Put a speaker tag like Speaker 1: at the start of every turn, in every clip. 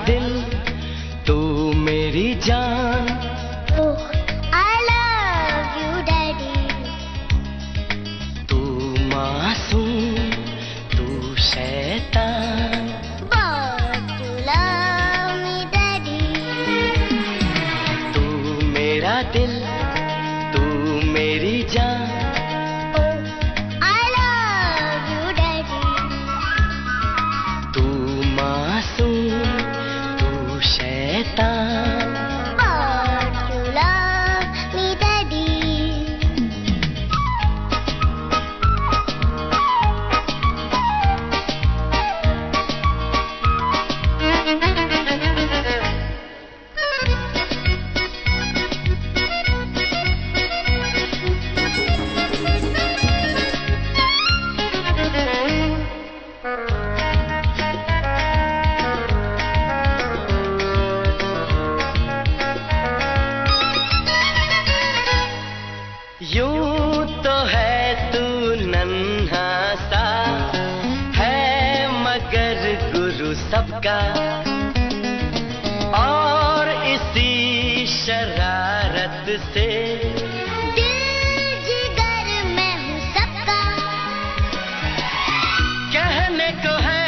Speaker 1: दिल तू मेरी जान।
Speaker 2: Oh, I love you, Daddy.
Speaker 1: तू मासूम तू शैतान।
Speaker 2: But you love me, Daddy.
Speaker 1: तू मेरा दिल तू मेरी जान।
Speaker 2: Oh, I love you, Daddy.
Speaker 1: तू मासूम तू शैतान।
Speaker 2: But you love me, Daddy.
Speaker 1: यूं तो है तू नन्हा सा है मगर गुरु सबका, और इसी शरारत से
Speaker 2: दिल जिगर मैं हूँ सबका।
Speaker 1: कहने को है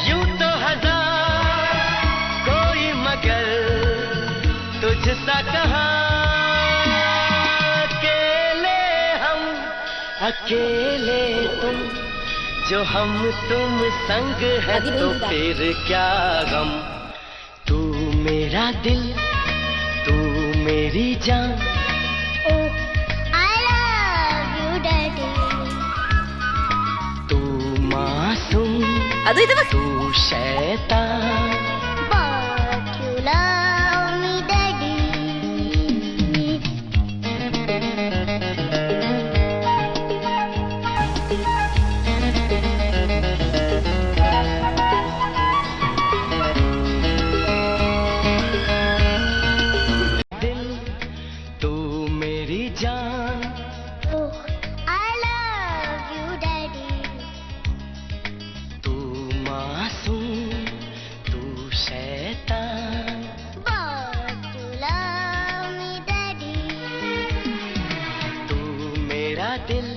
Speaker 1: यूं तो हजार कोई, मगर तुझसा कहाँ। अकेले तुम जो हम तुम संग है तो फिर क्या गम। तू मेरा दिल तू मेरी जान।
Speaker 2: Oh, I love you, Daddy.
Speaker 1: तू मासूम तू शैतान।
Speaker 2: But you love me, Daddy.
Speaker 1: दिल तू मेरी जान।
Speaker 2: Oh, I love you, Daddy.
Speaker 1: तू मासूम तू शैतान।
Speaker 2: But you love me, Daddy.
Speaker 1: तू मेरा दिल